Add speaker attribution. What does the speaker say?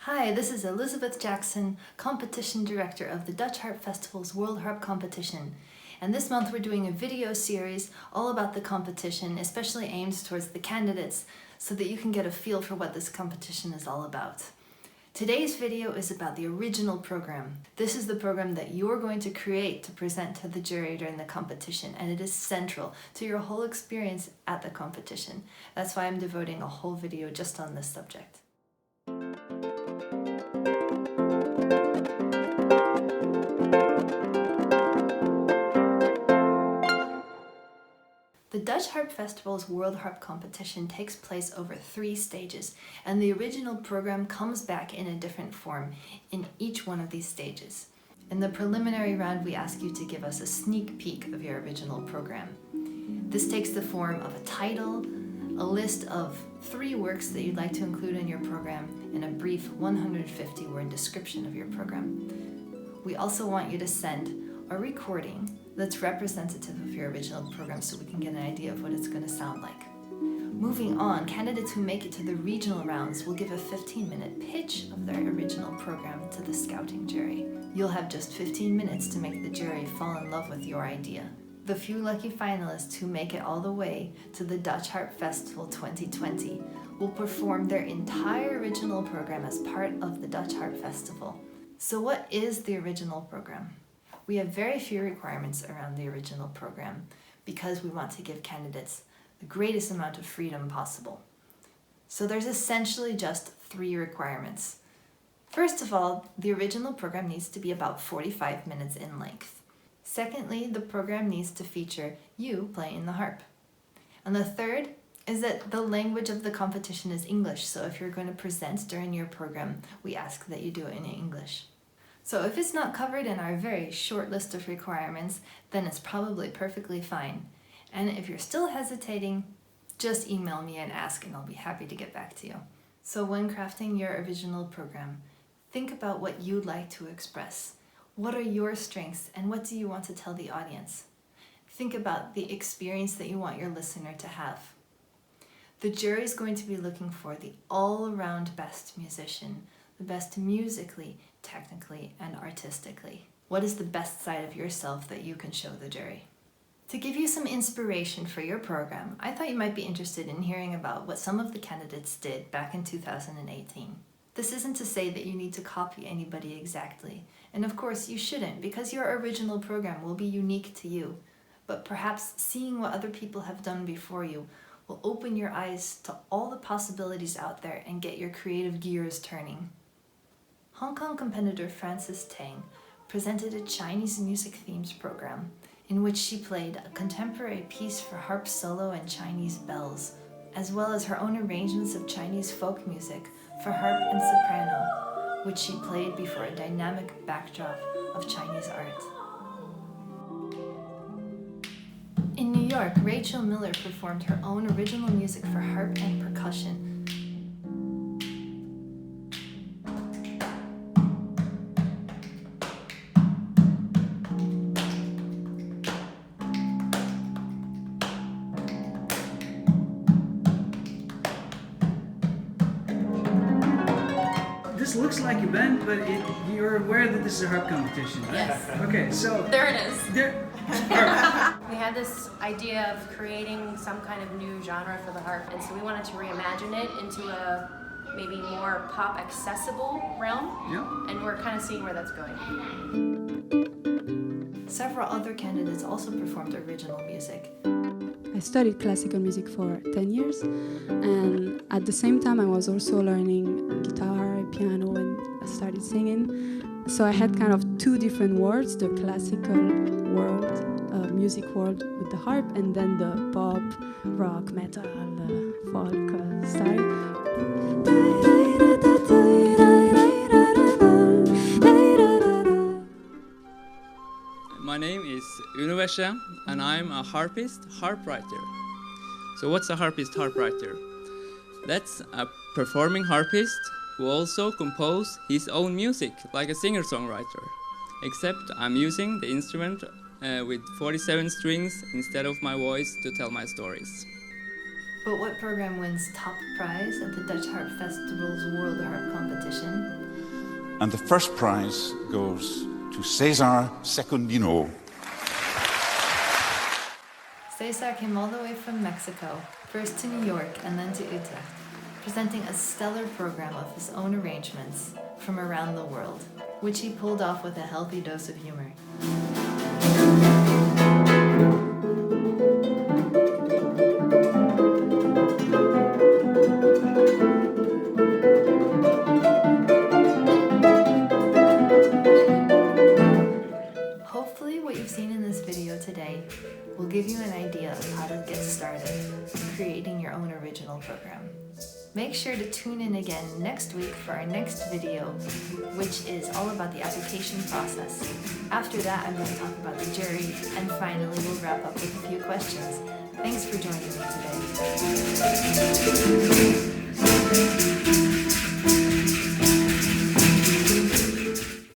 Speaker 1: Hi, this is Elizabeth Jaxon, Competition Director of the Dutch Harp Festival's World Harp Competition. And this month we're doing a video series all about the competition, especially aimed towards the candidates, so that you can get a feel for what this competition is all about. Today's video is about the original program. This is the program that you're going to create to present to the jury during the competition, and it is central to your whole experience at the competition. That's why I'm devoting a whole video just on this subject. The Dutch Harp Festival's World Harp Competition takes place over 3 stages, and the original program comes back in a different form in each one of these stages. In the preliminary round, we ask you to give us a sneak peek of your original program. This takes the form of a title, a list of 3 works that you'd like to include in your program, and a brief 150-word description of your program. We also want you to send a recording that's representative of your original program so we can get an idea of what it's going to sound like. Moving on, candidates who make it to the regional rounds will give a 15-minute pitch of their original program to the scouting jury. You'll have just 15 minutes to make the jury fall in love with your idea. The few lucky finalists who make it all the way to the Dutch Harp Festival 2020 will perform their entire original program as part of the Dutch Harp Festival. So what is the original program? We have very few requirements around the original program because we want to give candidates the greatest amount of freedom possible. So there's essentially just 3 requirements. First of all, the original program needs to be about 45 minutes in length. Secondly, the program needs to feature you playing the harp. And the third is that the language of the competition is English, so if you're going to present during your program, we ask that you do it in English. So if it's not covered in our very short list of requirements, then it's probably perfectly fine. And if you're still hesitating, just email me and ask, and I'll be happy to get back to you. So when crafting your original program, think about what you'd like to express. What are your strengths, and what do you want to tell the audience? Think about the experience that you want your listener to have. The jury is going to be looking for the all-around best musician, the best musically, technically, and artistically. What is the best side of yourself that you can show the jury? To give you some inspiration for your program, I thought you might be interested in hearing about what some of the candidates did back in 2018. This isn't to say that you need to copy anybody exactly, and of course you shouldn't, because your original program will be unique to you, but perhaps seeing what other people have done before you will open your eyes to all the possibilities out there and get your creative gears turning. Hong Kong competitor Frances Tang presented a Chinese music themes program in which she played a contemporary piece for harp solo and Chinese bells, as well as her own arrangements of Chinese folk music for harp and soprano, which she played before a dynamic backdrop of Chinese art. In New York, Rachel Miller performed her own original music for harp and percussion.
Speaker 2: This looks like a band, but you're aware that this is a harp competition, right?
Speaker 3: Yes.
Speaker 2: Okay, so...
Speaker 3: There it is.
Speaker 2: Harp.
Speaker 3: We had this idea of creating some kind of new genre for the harp, and so we wanted to reimagine it into a maybe more pop accessible realm, and we're kind of seeing where that's going.
Speaker 1: Several other candidates also performed original music.
Speaker 4: I studied classical music for 10 years, and at the same time I was also learning guitar, piano, and I started singing. So I had kind of 2 different worlds, the classical world, music world with the harp, and then the pop, rock, metal, folk style.
Speaker 5: My name is Univesha, and I'm a harpist, harp writer. So what's a harpist, harp writer? That's a performing harpist who also composes his own music, like a singer-songwriter. Except I'm using the instrument with 47 strings instead of my voice to tell my stories.
Speaker 1: But what program wins top prize at the Dutch Harp Festival's World Harp Competition?
Speaker 6: And the first prize goes to Cesar Secundino.
Speaker 1: Cesar came all the way from Mexico, first to New York and then to Utrecht, presenting a stellar program of his own arrangements from around the world, which he pulled off with a healthy dose of humor. Hopefully what you've seen in this video today will give you an idea of how to get started creating your own original program. Make sure to tune in again next week for our next video, which is all about the application process. After that, I'm going to talk about the jury, and finally we'll wrap up with a few questions. Thanks for joining me today.